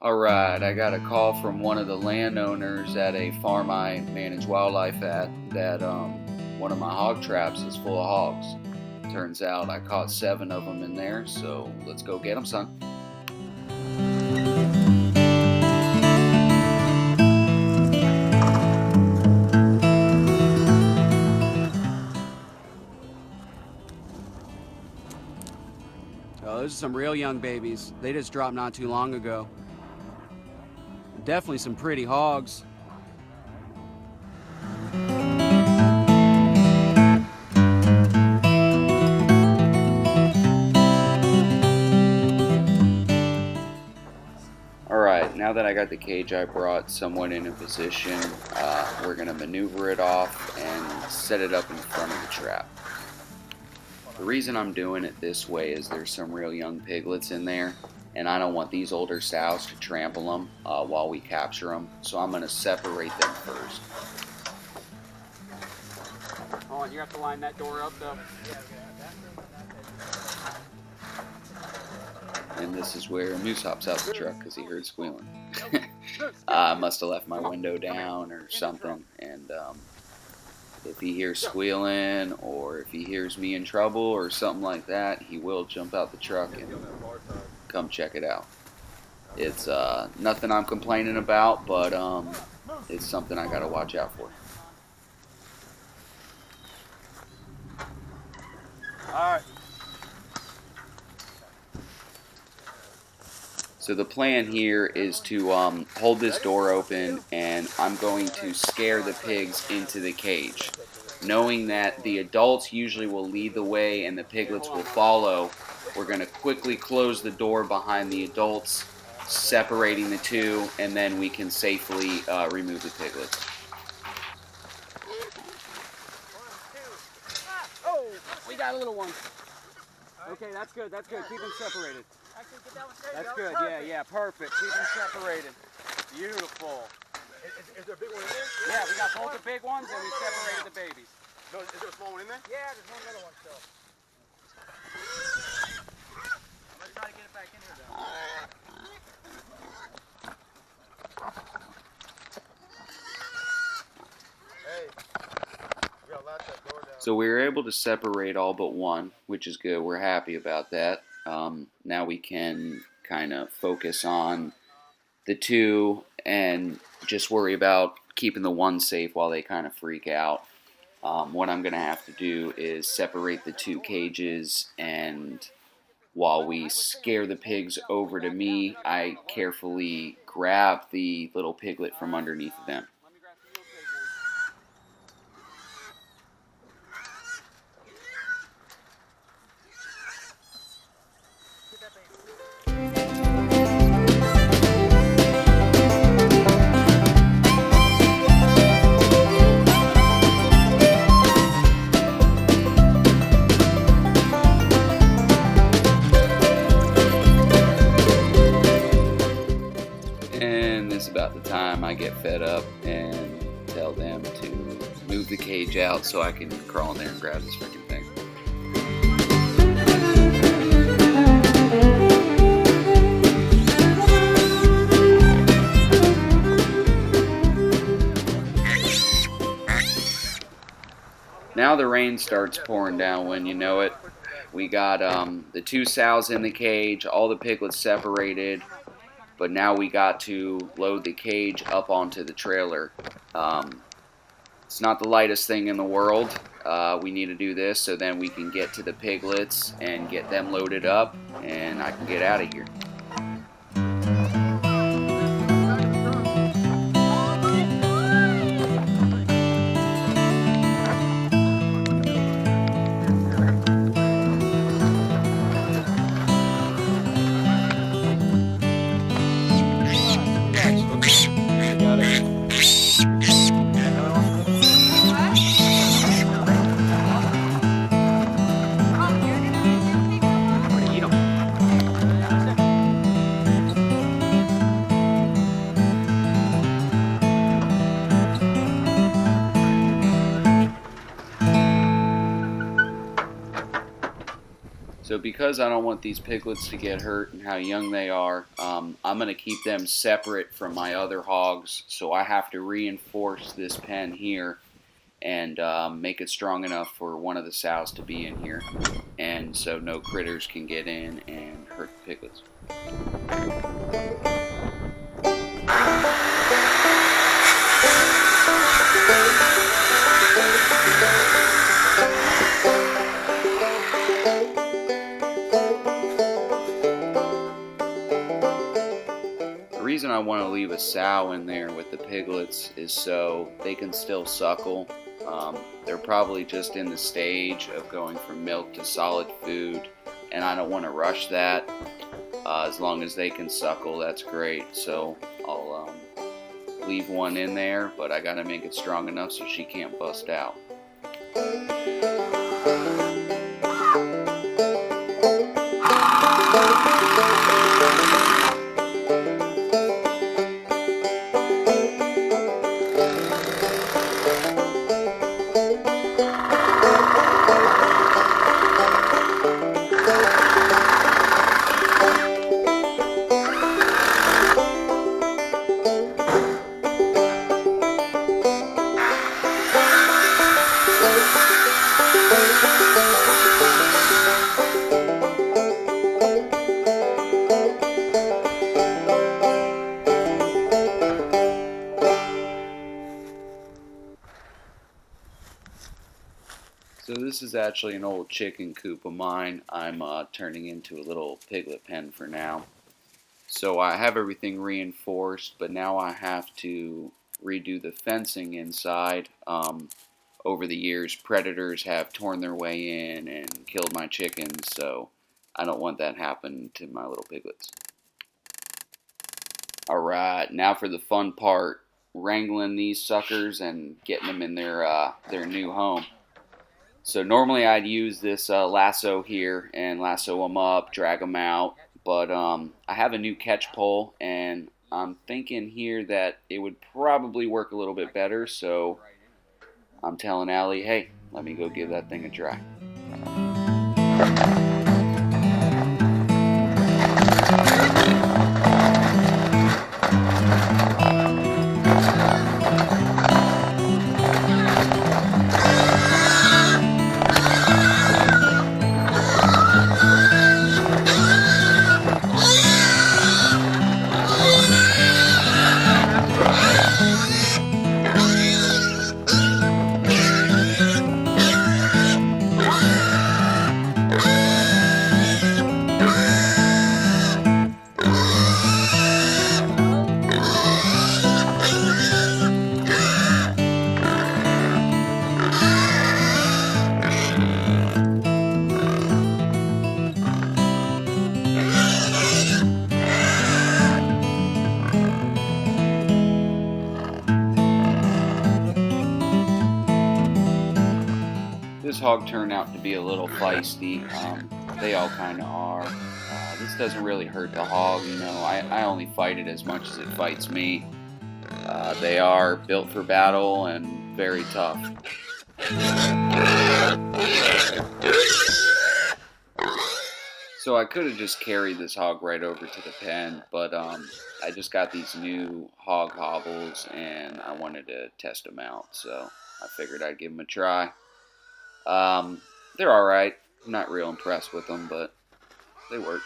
Alright, I got a call from one of the landowners at a farm I manage wildlife at that one of my hog traps is full of hogs. Turns out I caught 7 of them in there, so let's go get them, son. Oh, those are some real young babies. They just dropped not too long ago. Definitely some pretty hogs. Alright, now that I got the cage I brought somewhat in a position, we're going to maneuver it off and set it up in front of the trap. The reason I'm doing it this way is there's some real young piglets in there, and I don't want these older sows to trample them while we capture them, so I'm going to separate them first. Hold on, you have to line that door up though. And this is where Moose hops out the truck because he heard squealing. I must have left my window down or something, and if he hears squealing or if he hears me in trouble or something like that, he will jump out the truck and come check it out. It's nothing I'm complaining about, but it's something I gotta watch out for. Alright. So the plan here is to hold this door open, and I'm going to scare the pigs into the cage. Knowing that the adults usually will lead the way and the piglets will follow, we're going to quickly close the door behind the adults, separating the two, and then we can safely remove the piglets. Oh, we got a little one. Okay, that's good, that's good. Keep them separated. That's good, yeah, perfect. Keep them separated. Beautiful. Is there a big one in there? Yeah, we got both the big ones and we separated the babies. No, is there a small one in there? Yeah, there's one little one still. I'm going to try to get it back in here though. Hey, we gotta latch that door down. So we were able to separate all but one, which is good. We're happy about that. Now we can kind of focus on the two and just worry about keeping the one safe while they kind of freak out. What I'm going to have to do is separate the two cages, and while we scare the pigs over to me, I carefully grab the little piglet from underneath them. And this is about the time I get fed up and tell them to move the cage out so I can crawl in there and grab this freaking thing. Now the rain starts pouring down when you know it. We got the two sows in the cage, all the piglets separated, but now we got to load the cage up onto the trailer. It's not the lightest thing in the world. We need to do this so then we can get to the piglets and get them loaded up, and I can get out of here. So because I don't want these piglets to get hurt and how young they are, I'm going to keep them separate from my other hogs. So I have to reinforce this pen here and make it strong enough for one of the sows to be in here. And so no critters can get in and hurt the piglets. The reason I want to leave a sow in there with the piglets is so they can still suckle. They're probably just in the stage of going from milk to solid food, and I don't want to rush that. As long as they can suckle, that's great. So I'll leave one in there, but I gotta make it strong enough so she can't bust out. So this is actually an old chicken coop of mine. I'm turning into a little piglet pen for now. So I have everything reinforced, but now I have to redo the fencing inside. Over the years, predators have torn their way in and killed my chickens, so I don't want that happen to my little piglets. Alright, now for the fun part, wrangling these suckers and getting them in their new home. So normally I'd use this lasso here and lasso them up, drag them out, but I have a new catch pole and I'm thinking here that it would probably work a little bit better, so I'm telling Allie, hey, let me go give that thing a try. This hog turned out to be a little feisty. They all kind of are. This doesn't really hurt the hog, you know. I only fight it as much as it fights me. They are built for battle and very tough. So I could have just carried this hog right over to the pen, but I just got these new hog hobbles and I wanted to test them out, so I figured I'd give them a try. They're alright. I'm not real impressed with them, but they work.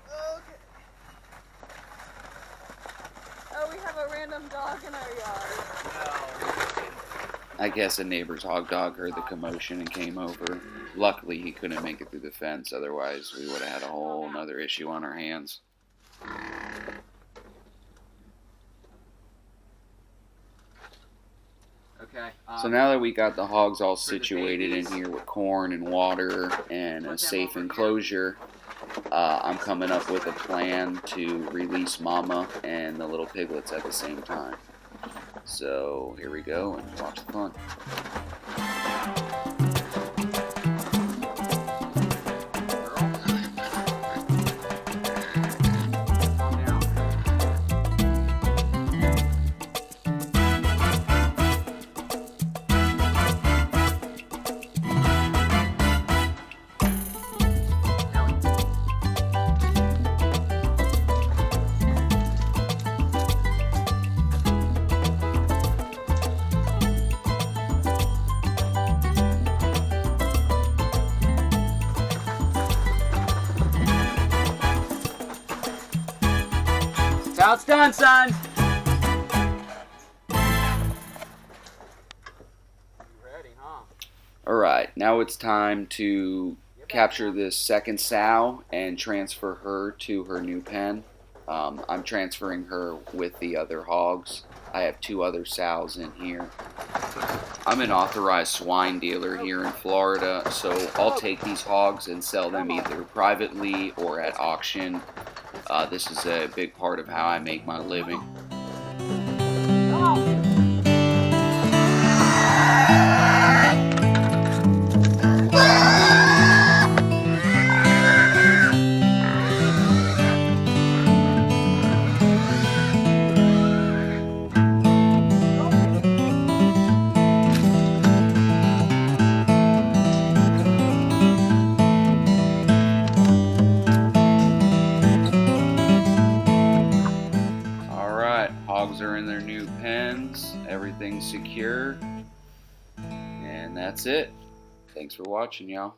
Okay. Oh, we have a random dog in our yard. I guess a neighbor's hog dog heard the commotion and came over. Luckily, he couldn't make it through the fence, otherwise we would have had a whole nother issue on our hands. Okay. So now that we got the hogs all situated in here with corn and water and a safe enclosure, I'm coming up with a plan to release Mama and the little piglets at the same time. So here we go and watch the fun. Routes done, son. You ready, huh? All right, now it's time to capture this second sow and transfer her to her new pen. I'm transferring her with the other hogs. I have 2 other sows in here. I'm an authorized swine dealer here in Florida, so I'll take these hogs and sell them either privately or at auction. This is a big part of how I make my living. Alright, hogs are in their new pens, everything's secure, and that's it. Thanks for watching, y'all.